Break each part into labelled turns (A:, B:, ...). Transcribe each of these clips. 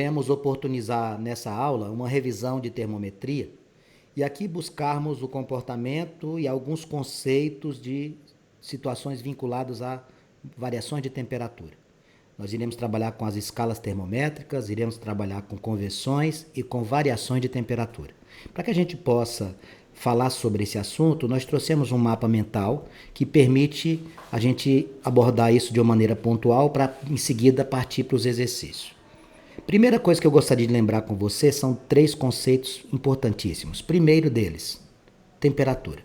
A: Queremos oportunizar nessa aula uma revisão de termometria e aqui buscarmos o comportamento e alguns conceitos de situações vinculadas a variações de temperatura. Nós iremos trabalhar com as escalas termométricas, iremos trabalhar com conversões e com variações de temperatura. Para que a gente possa falar sobre esse assunto, nós trouxemos um mapa mental que permite a gente abordar isso de uma maneira pontual para em seguida partir para os exercícios. Primeira coisa que eu gostaria de lembrar com você são 3 conceitos importantíssimos. Primeiro deles, temperatura.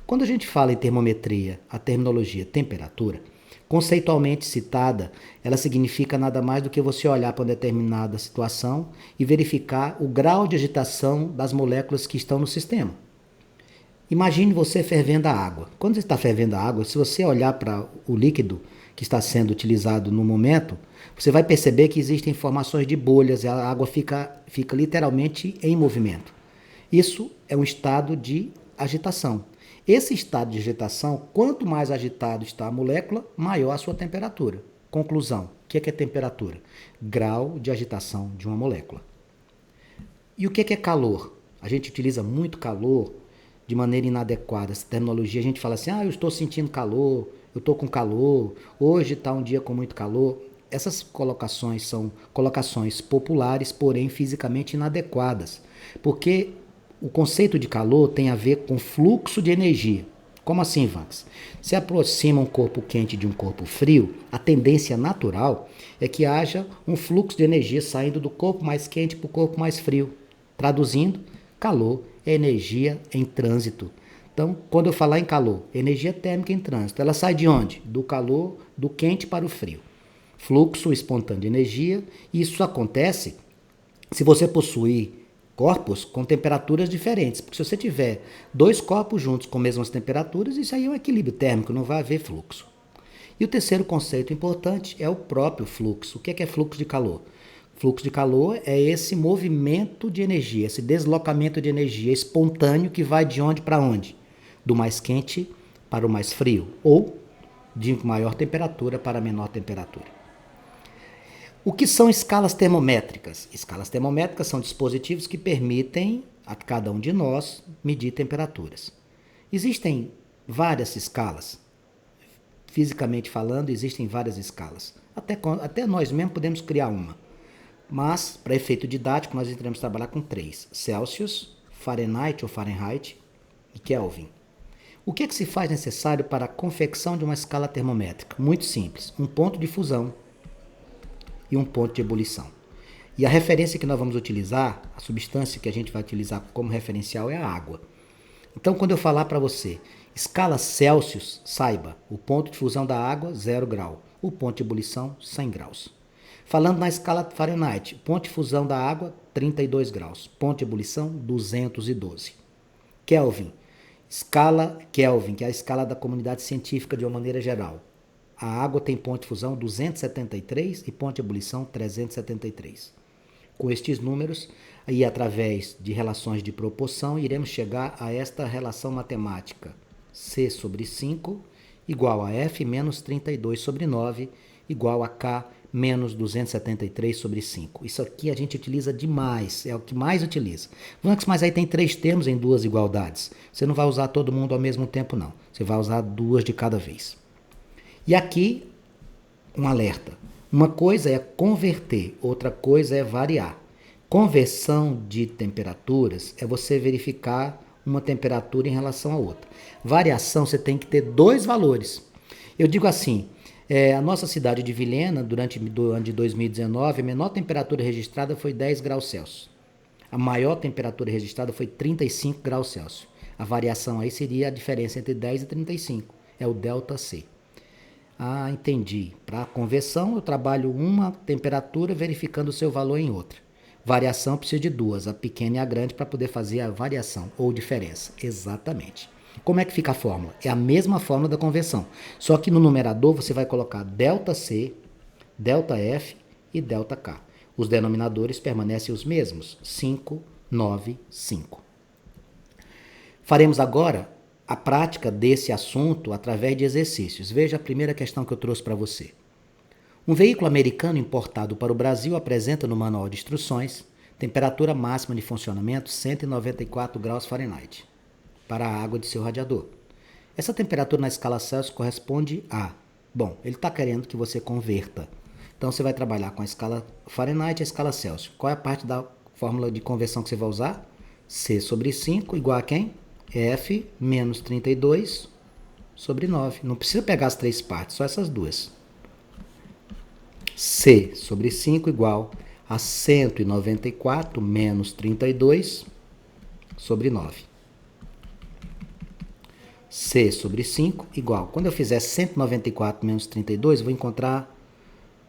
A: Quando a gente fala em termometria, a terminologia temperatura, conceitualmente citada, ela significa nada mais do que você olhar para uma determinada situação e verificar o grau de agitação das moléculas que estão no sistema. Imagine você fervendo a água. Quando você está fervendo a água, se você olhar para o líquido que está sendo utilizado no momento, você vai perceber que existem formações de bolhas e a água fica literalmente em movimento. Isso é um estado de agitação. Esse estado de agitação, quanto mais agitado está a molécula, maior a sua temperatura. Conclusão, o que é temperatura? Grau de agitação de uma molécula. E o que é calor? A gente utiliza muito calor de maneira inadequada. Essa terminologia, a gente fala assim, eu estou sentindo calor, eu estou com calor, hoje está um dia com muito calor. Essas colocações são colocações populares, porém fisicamente inadequadas, porque o conceito de calor tem a ver com fluxo de energia. Como assim, Vanks? Se aproxima um corpo quente de um corpo frio, a tendência natural é que haja um fluxo de energia saindo do corpo mais quente para o corpo mais frio. Traduzindo, calor é energia em trânsito. Então, quando eu falar em calor, energia térmica em trânsito, ela sai de onde? Do calor, do quente para o frio. Fluxo espontâneo de energia, e isso acontece se você possuir corpos com temperaturas diferentes. Porque se você tiver 2 corpos juntos com mesmas temperaturas, isso aí é um equilíbrio térmico, não vai haver fluxo. E o terceiro conceito importante é o próprio fluxo. O que é fluxo de calor? Fluxo de calor é esse movimento de energia, esse deslocamento de energia espontâneo que vai de onde para onde? Do mais quente para o mais frio, ou de maior temperatura para menor temperatura. O que são escalas termométricas? Escalas termométricas são dispositivos que permitem a cada um de nós medir temperaturas. Existem várias escalas. Fisicamente falando, existem várias escalas. Até nós mesmos podemos criar uma. Mas, para efeito didático, nós iremos trabalhar com 3. Celsius, Fahrenheit ou Fahrenheit e Kelvin. O que se faz necessário para a confecção de uma escala termométrica? Muito simples. Um ponto de fusão e um ponto de ebulição. E a referência que nós vamos utilizar, a substância que a gente vai utilizar como referencial é a água. Então, quando eu falar para você, escala Celsius, saiba, o ponto de fusão da água, 0 grau. O ponto de ebulição, 100 graus. Falando na escala Fahrenheit, ponto de fusão da água, 32 graus. Ponto de ebulição, 212. Kelvin, escala Kelvin, que é a escala da comunidade científica de uma maneira geral. A água tem ponto de fusão 273 e ponto de ebulição 373. Com estes números, e através de relações de proporção, iremos chegar a esta relação matemática. C sobre 5 igual a F menos 32 sobre 9 igual a K menos 273 sobre 5. Isso aqui a gente utiliza demais, é o que mais utiliza. Vanks, mas aí tem 3 termos em 2 igualdades. Você não vai usar todo mundo ao mesmo tempo, não. Você vai usar 2 de cada vez. E aqui, um alerta. Uma coisa é converter, outra coisa é variar. Conversão de temperaturas é você verificar uma temperatura em relação a outra. Variação, você tem que ter 2 valores. Eu digo assim, a nossa cidade de Vilhena, durante o ano de 2019, a menor temperatura registrada foi 10 graus Celsius. A maior temperatura registrada foi 35 graus Celsius. A variação aí seria a diferença entre 10 e 35. É o delta C. Ah, entendi. Para conversão, eu trabalho uma temperatura verificando o seu valor em outra. Variação precisa de 2, a pequena e a grande, para poder fazer a variação ou diferença. Exatamente. Como é que fica a fórmula? É a mesma fórmula da conversão. Só que no numerador você vai colocar ΔC, ΔF e ΔK. Os denominadores permanecem os mesmos. 5, 9, 5. Faremos agora a prática desse assunto através de exercícios. Veja a primeira questão que eu trouxe para você. Um veículo americano importado para o Brasil apresenta no manual de instruções temperatura máxima de funcionamento 194 graus Fahrenheit para a água de seu radiador. Essa temperatura na escala Celsius corresponde a... Bom, ele está querendo que você converta. Então você vai trabalhar com a escala Fahrenheit e a escala Celsius. Qual é a parte da fórmula de conversão que você vai usar? C sobre 5 igual a quem? F menos 32 sobre 9. Não precisa pegar as três partes, só essas duas. C sobre 5 igual a 194 menos 32 sobre 9. C sobre 5 igual. Quando eu fizer 194 menos 32, eu vou encontrar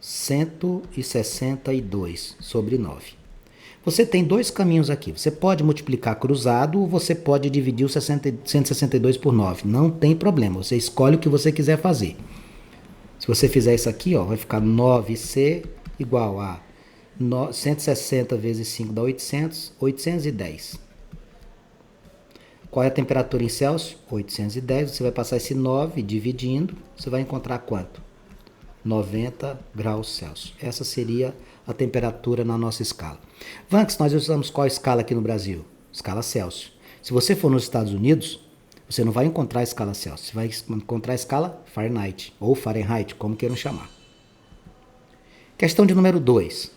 A: 162 sobre 9. Você tem dois caminhos aqui. Você pode multiplicar cruzado ou você pode dividir o 162 por 9. Não tem problema. Você escolhe o que você quiser fazer. Se você fizer isso aqui, ó, vai ficar 9C igual a 160 vezes 5 dá 800, 810. Qual é a temperatura em Celsius? 810. Você vai passar esse 9 dividindo, você vai encontrar quanto? 90 graus Celsius. Essa seria a temperatura na nossa escala. Vanks, nós usamos qual escala aqui no Brasil? Escala Celsius. Se você for nos Estados Unidos, você não vai encontrar a escala Celsius, você vai encontrar a escala Fahrenheit, ou Fahrenheit, como queiram chamar. Questão de número 2.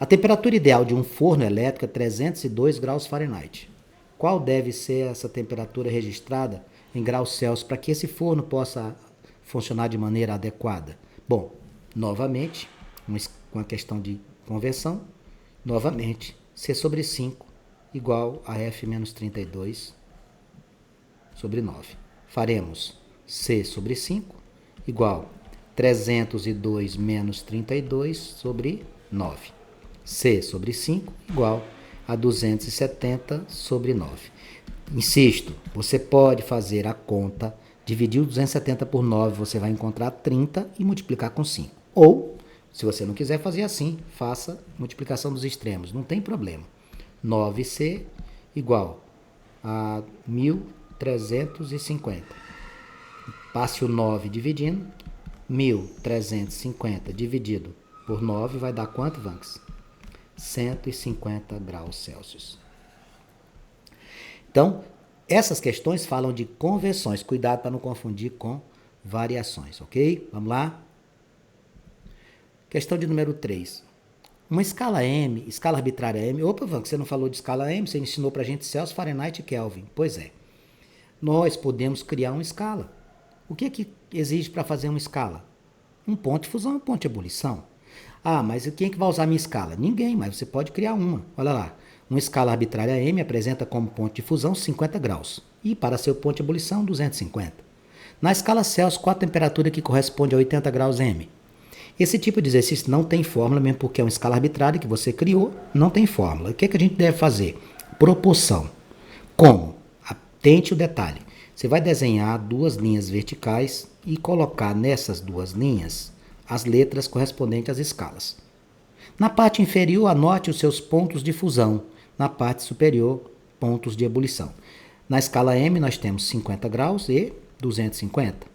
A: A temperatura ideal de um forno elétrico é 302 graus Fahrenheit. Qual deve ser essa temperatura registrada em graus Celsius para que esse forno possa funcionar de maneira adequada? Bom, novamente, uma questão de conversão, novamente, C sobre 5 igual a F menos 32 sobre 9. Faremos C sobre 5 igual 302 menos 32 sobre 9. C sobre 5 igual a 270 sobre 9. Insisto, você pode fazer a conta, dividir o 270 por 9, você vai encontrar 30 e multiplicar com 5. Ou, se você não quiser fazer assim, faça multiplicação dos extremos, não tem problema. 9C igual a 1.350. Passe o 9 dividindo, 1.350 dividido por 9 vai dar quanto, Vanks? 150 graus Celsius. Então, essas questões falam de conversões. Cuidado para não confundir com variações, ok? Vamos lá? Questão de número 3. Uma escala M, escala arbitrária M. Opa, Vanks, você não falou de escala M, você ensinou para a gente Celsius, Fahrenheit e Kelvin. Pois é. Nós podemos criar uma escala. O que é que exige para fazer uma escala? Um ponto de fusão e um ponto de ebulição. Ah, mas quem é que vai usar a minha escala? Ninguém, mas você pode criar uma. Olha lá. Uma escala arbitrária M apresenta como ponto de fusão 50 graus. E para seu ponto de ebulição, 250. Na escala Celsius, qual a temperatura que corresponde a 80 graus M? Esse tipo de exercício não tem fórmula, mesmo porque é uma escala arbitrária que você criou, não tem fórmula. O que é que a gente deve fazer? Proporção. Como? Atente o detalhe. Você vai desenhar duas linhas verticais e colocar nessas duas linhas as letras correspondentes às escalas. Na parte inferior, anote os seus pontos de fusão. Na parte superior, pontos de ebulição. Na escala M, nós temos 50 graus e 250.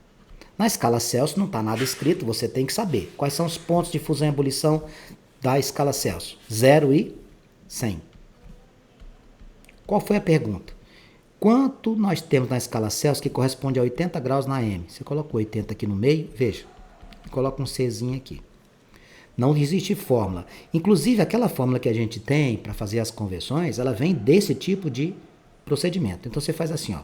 A: Na escala Celsius não está nada escrito, você tem que saber. Quais são os pontos de fusão e ebulição da escala Celsius? 0 e 100. Qual foi a pergunta? Quanto nós temos na escala Celsius que corresponde a 80 graus na M? Você colocou 80 aqui no meio, veja. Coloca um Czinho aqui. Não existe fórmula. Inclusive, aquela fórmula que a gente tem para fazer as conversões, ela vem desse tipo de procedimento. Então, você faz assim, ó.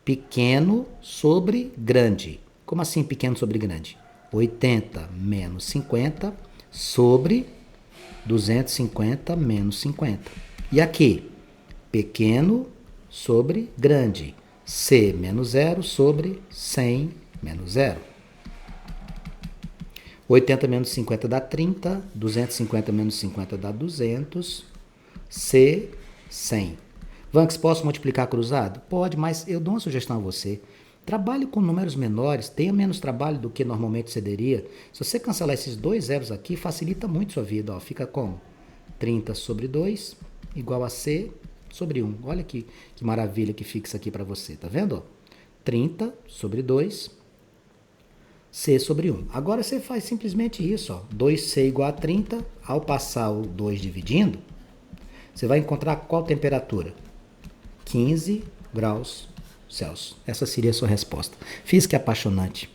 A: Pequeno sobre grande. Como assim pequeno sobre grande? 80 menos 50 sobre 250 menos 50. E aqui, pequeno sobre grande. C menos 0 sobre 100 menos 0. 80 menos 50 dá 30, 250 menos 50 dá 200, C, 100. Vanks, posso multiplicar cruzado? Pode, mas eu dou uma sugestão a você. Trabalhe com números menores, tenha menos trabalho do que normalmente cederia. Se você cancelar esses dois zeros aqui, facilita muito sua vida. Ó. Fica como? 30 sobre 2 igual a C sobre 1. Olha que maravilha que fica isso aqui para você, tá vendo? 30 sobre 2, C sobre 1. Agora você faz simplesmente isso, ó. 2C igual a 30. Ao passar o 2 dividindo, você vai encontrar qual temperatura? 15 graus Celsius. Essa seria a sua resposta. Física é apaixonante.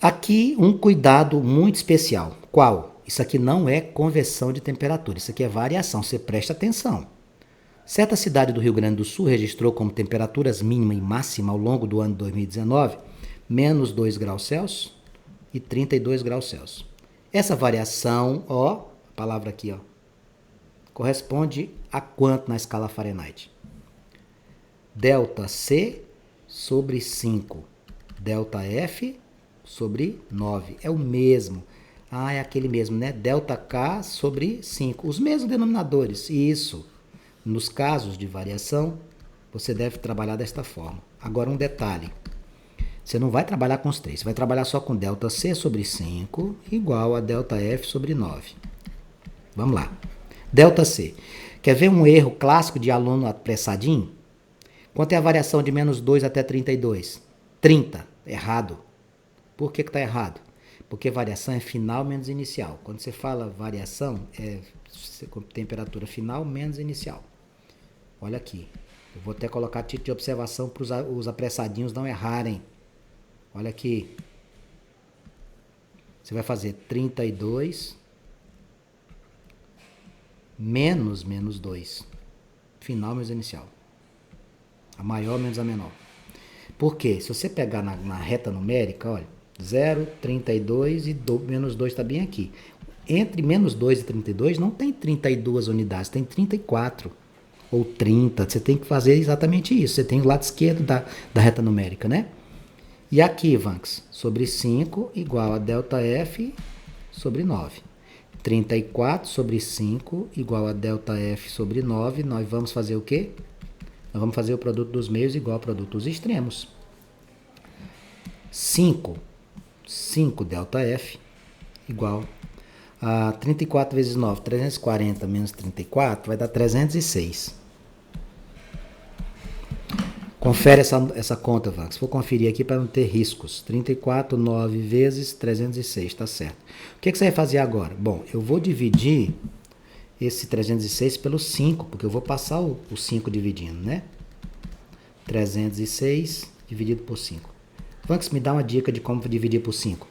A: Aqui um cuidado muito especial. Qual? Isso aqui não é conversão de temperatura, isso aqui é variação. Você presta atenção. Certa cidade do Rio Grande do Sul registrou como temperaturas mínima e máxima ao longo do ano 2019 menos 2 graus Celsius e 32 graus Celsius. Essa variação, ó, a palavra aqui, ó, corresponde a quanto na escala Fahrenheit? Delta C sobre 5. Delta F sobre 9. É o mesmo. Ah, é aquele mesmo, né? Delta K sobre 5. Os mesmos denominadores. Isso. Nos casos de variação, você deve trabalhar desta forma. Agora um detalhe. Você não vai trabalhar com os três. Você vai trabalhar só com delta C sobre 5 igual a delta F sobre 9. Vamos lá. Delta C. Quer ver um erro clássico de aluno apressadinho? Quanto é a variação de menos 2 até 32? 30. Errado. Por que está errado? Porque variação é final menos inicial. Quando você fala variação, é temperatura final menos inicial. Olha aqui. Eu vou até colocar título de observação para os apressadinhos não errarem. Olha aqui. Você vai fazer 32 menos 2. Final menos inicial. A maior menos a menor. Por quê? Se você pegar na reta numérica, olha, 0, 32 e menos 2 está bem aqui. Entre menos 2 e 32 não tem 32 unidades, tem 34 ou 30. Você tem que fazer exatamente isso. Você tem o lado esquerdo da reta numérica, né? E aqui, Vanks, sobre 5 igual a delta F sobre 9. 34 sobre 5 igual a delta F sobre 9. Nós vamos fazer o quê? Nós vamos fazer o produto dos meios igual ao produto dos extremos. 5 delta F igual a 34 vezes 9, 340 menos 34, vai dar 306. Confere essa conta, Vax. Vou conferir aqui para não ter riscos. 34, 9 vezes 306, tá certo. O que você vai fazer agora? Bom, eu vou dividir esse 306 pelo 5, porque eu vou passar o 5 dividindo, né? 306 dividido por 5. Vax, me dá uma dica de como dividir por 5.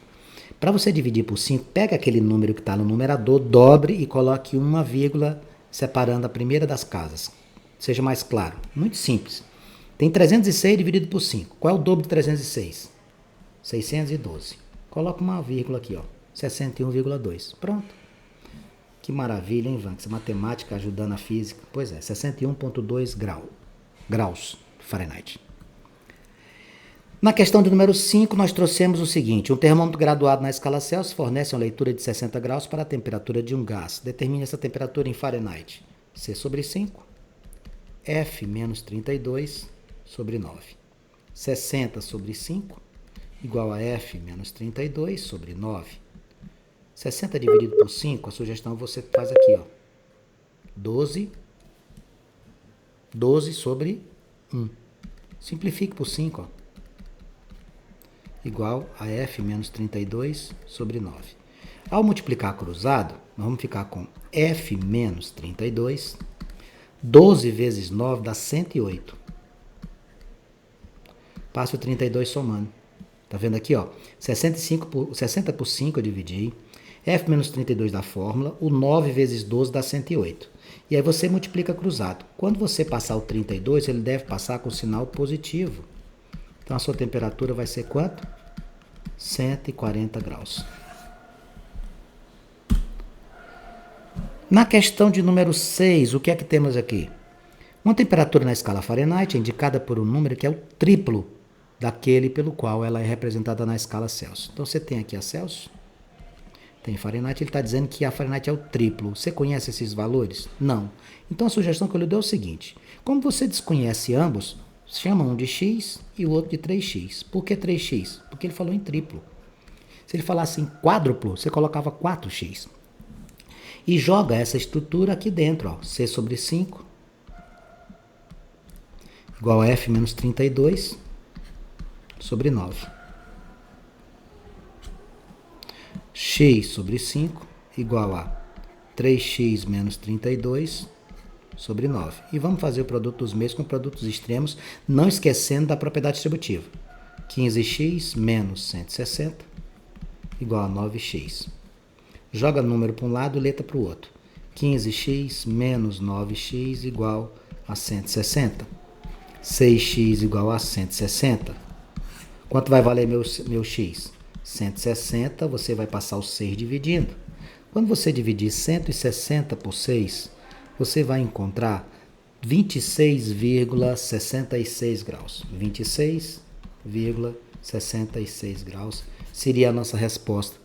A: Para você dividir por 5, pega aquele número que está no numerador, dobre e coloque uma vírgula separando a primeira das casas. Seja mais claro. Muito simples. Tem 306 dividido por 5. Qual é o dobro de 306? 612. Coloca uma vírgula aqui, ó. 61,2. Pronto. Que maravilha, hein, Vanks? Matemática ajudando a física. Pois é, 61,2 graus Fahrenheit. Na questão do número 5, nós trouxemos o seguinte. Um termômetro graduado na escala Celsius fornece uma leitura de 60 graus para a temperatura de um gás. Determine essa temperatura em Fahrenheit. C sobre 5. F menos 32 sobre 9. 60 sobre 5 igual a F menos 32 sobre 9. 60 dividido por 5, a sugestão você faz aqui, ó. 12 sobre 1. Simplifique por 5, ó. Igual a F menos 32 sobre 9. Ao multiplicar cruzado, nós vamos ficar com F menos 32. 12 vezes 9 dá 108. Passa o 32 somando. Tá vendo aqui, ó? 60 por 5 eu dividi. F menos 32 da fórmula. O 9 vezes 12 dá 108. E aí você multiplica cruzado. Quando você passar o 32, ele deve passar com sinal positivo. Então a sua temperatura vai ser quanto? 140 graus. Na questão de número 6, o que é que temos aqui? Uma temperatura na escala Fahrenheit é indicada por um número que é o triplo daquele pelo qual ela é representada na escala Celsius. Então você tem aqui a Celsius, tem Fahrenheit, ele está dizendo que a Fahrenheit é o triplo. Você conhece esses valores? Não. Então a sugestão que eu lhe dou é o seguinte: como você desconhece ambos, chama um de x e o outro de 3x. Por que 3x? Porque ele falou em triplo. Se ele falasse em quádruplo, você colocava 4x. E joga essa estrutura aqui dentro, ó. C sobre 5 igual a F menos 32 sobre 9. x sobre 5 igual a 3x menos 32 sobre 9. E vamos fazer o produto dos meios com produtos extremos, não esquecendo da propriedade distributiva. 15x menos 160 igual a 9x. Joga número para um lado e letra para o outro. 15x menos 9x igual a 160. 6x igual a 160. Quanto vai valer meu x? 160, você vai passar o 6 dividindo. Quando você dividir 160 por 6, você vai encontrar 26,66 graus. 26,66 graus seria a nossa resposta.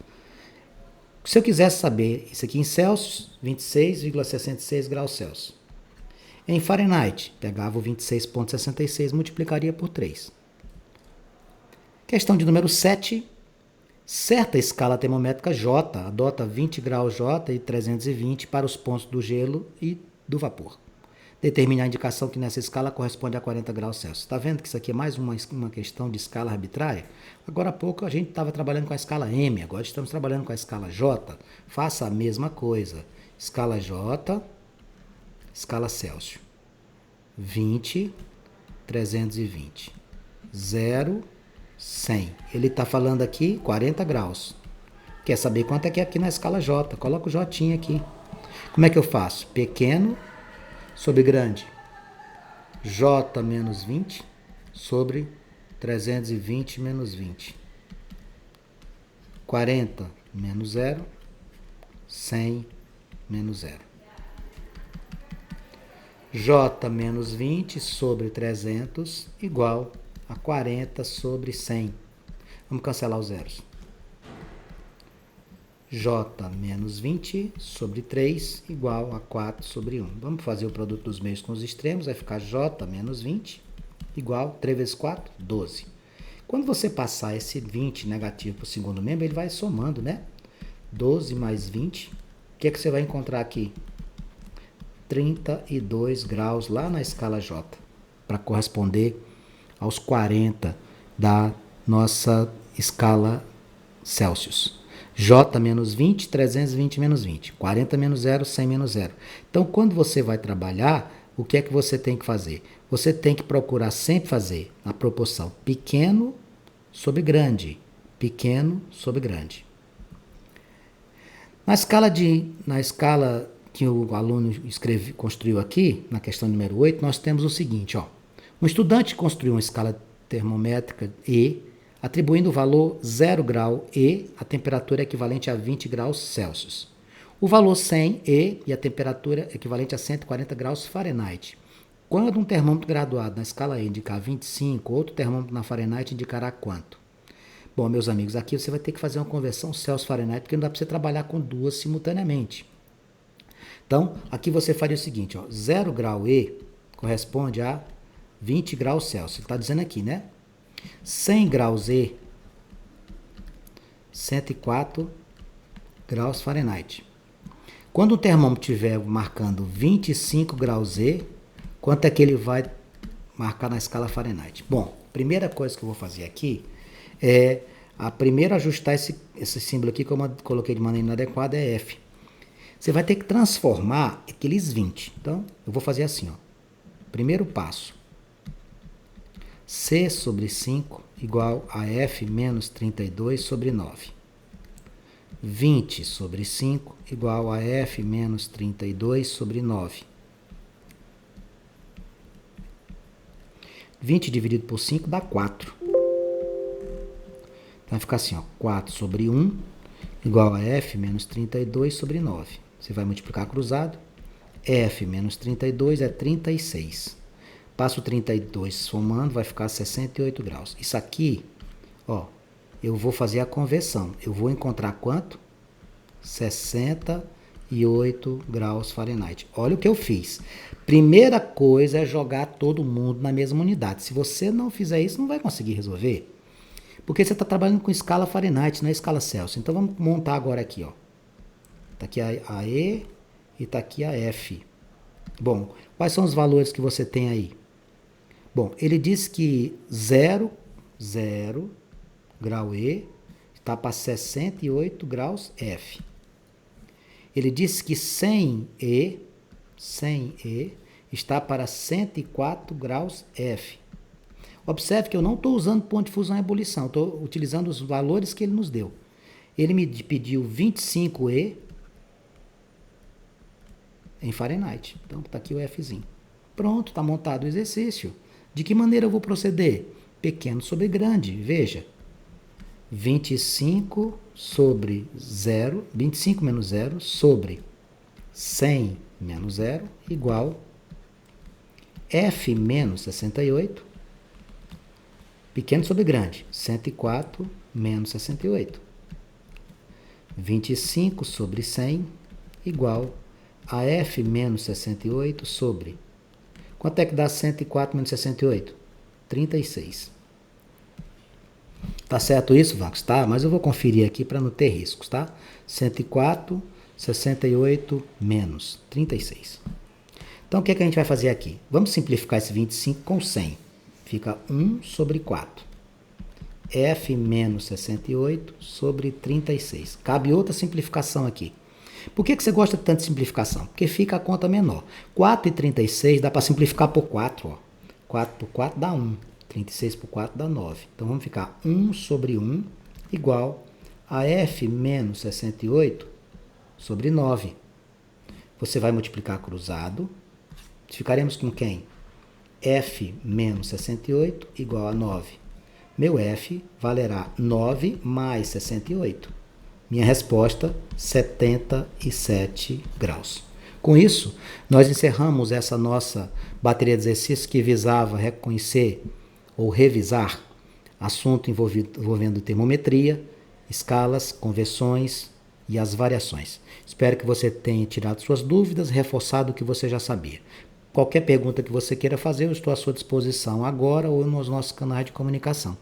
A: Se eu quisesse saber isso aqui em Celsius, 26,66 graus Celsius. Em Fahrenheit, pegava o 26,66 e multiplicaria por 3. Questão de número 7. Certa escala termométrica J adota 20 graus J e 320 para os pontos do gelo e do vapor. Determine a indicação que nessa escala corresponde a 40 graus Celsius. Está vendo que isso aqui é mais uma questão de escala arbitrária? Agora há pouco a gente estava trabalhando com a escala M, agora estamos trabalhando com a escala J. Faça a mesma coisa. Escala J, escala Celsius. 20, 320. 0, 100. Ele está falando aqui 40 graus. Quer saber quanto é que é aqui na escala J? Coloca o J aqui. Como é que eu faço? Pequeno sobre grande. J menos 20 sobre 320 menos 20. 40 menos 0. 100 menos 0. J menos 20 sobre 300 igual a 40 sobre 100. Vamos cancelar os zeros. J menos 20 sobre 3 igual a 4 sobre 1. Vamos fazer o produto dos meios com os extremos. Vai ficar J menos 20 igual a 3 vezes 4, 12. Quando você passar esse 20 negativo para o segundo membro, ele vai somando, né? 12 mais 20. O que é que você vai encontrar aqui? 32 graus lá na escala J, para corresponder aos 40 da nossa escala Celsius. J menos 20, 320 menos 20. 40 menos 0, 100 menos 0. Então, quando você vai trabalhar, o que é que você tem que fazer? Você tem que procurar sempre fazer a proporção pequeno sobre grande. Pequeno sobre grande. Na escala que o aluno construiu aqui, na questão número 8, nós temos o seguinte, ó. Um estudante construiu uma escala termométrica E, atribuindo o valor 0 grau E, a temperatura equivalente a 20 graus Celsius. O valor 100 E e a temperatura equivalente a 140 graus Fahrenheit. Quando um termômetro graduado na escala E indicar 25, outro termômetro na Fahrenheit indicará quanto? Bom, meus amigos, aqui você vai ter que fazer uma conversão Celsius-Fahrenheit, porque não dá para você trabalhar com duas simultaneamente. Então, aqui você faria o seguinte, ó, 0 grau E corresponde a 20 graus Celsius. Ele está dizendo aqui, né? 100 graus E, 104 graus Fahrenheit. Quando o termômetro estiver marcando 25 graus E, quanto é que ele vai marcar na escala Fahrenheit? Bom, primeira coisa que eu vou fazer aqui é primeiro ajustar esse símbolo aqui que eu coloquei de maneira inadequada, é F. Você vai ter que transformar aqueles 20. Então, eu vou fazer assim, ó. Primeiro passo. C sobre 5 igual a F menos 32 sobre 9. 20 sobre 5 igual a F menos 32 sobre 9. 20 dividido por 5 dá 4. Então vai ficar assim, ó, 4 sobre 1 igual a F menos 32 sobre 9. Você vai multiplicar cruzado. F menos 32 é 36. Passa o 32 somando, vai ficar 68 graus. Isso aqui, ó, eu vou fazer a conversão. Eu vou encontrar quanto? 68 graus Fahrenheit. Olha o que eu fiz. Primeira coisa é jogar todo mundo na mesma unidade. Se você não fizer isso, não vai conseguir resolver. Porque você está trabalhando com escala Fahrenheit, não é escala Celsius. Então vamos montar agora aqui, ó. Está aqui a E e está aqui a F. Bom, quais são os valores que você tem aí? Bom, ele diz que 0 grau E está para 68 graus F. Ele disse que 100E está para 104 graus F. Observe que eu não estou usando ponto de fusão e ebulição, estou utilizando os valores que ele nos deu. Ele me pediu 25E em Fahrenheit. Então, está aqui o Fzinho. Pronto, está montado o exercício. De que maneira eu vou proceder? Pequeno sobre grande. Veja. 25 sobre 0, 25 menos 0 sobre 100 menos 0 igual F menos 68, pequeno sobre grande, 104 menos 68. 25 sobre 100 igual a F menos 68 sobre... Quanto é que dá 104 menos 68? 36. Tá certo isso, Vacos? Tá, mas eu vou conferir aqui para não ter riscos, tá? 104, 68 menos 36. Então, o que é que a gente vai fazer aqui? Vamos simplificar esse 25 com 100. Fica 1 sobre 4. F menos 68 sobre 36. Cabe outra simplificação aqui. Por que você gosta tanto de simplificação? Porque fica a conta menor. 4 e 36 dá para simplificar por 4. Ó. 4 por 4 dá 1. 36 por 4 dá 9. Então, vamos ficar 1 sobre 1 igual a F menos 68 sobre 9. Você vai multiplicar cruzado. Ficaremos com quem? F menos 68 igual a 9. Meu F valerá 9 mais 68. Minha resposta, 77 graus. Com isso, nós encerramos essa nossa bateria de exercícios que visava reconhecer ou revisar assunto envolvendo termometria, escalas, conversões e as variações. Espero que você tenha tirado suas dúvidas, reforçado o que você já sabia. Qualquer pergunta que você queira fazer, eu estou à sua disposição agora ou nos nossos canais de comunicação.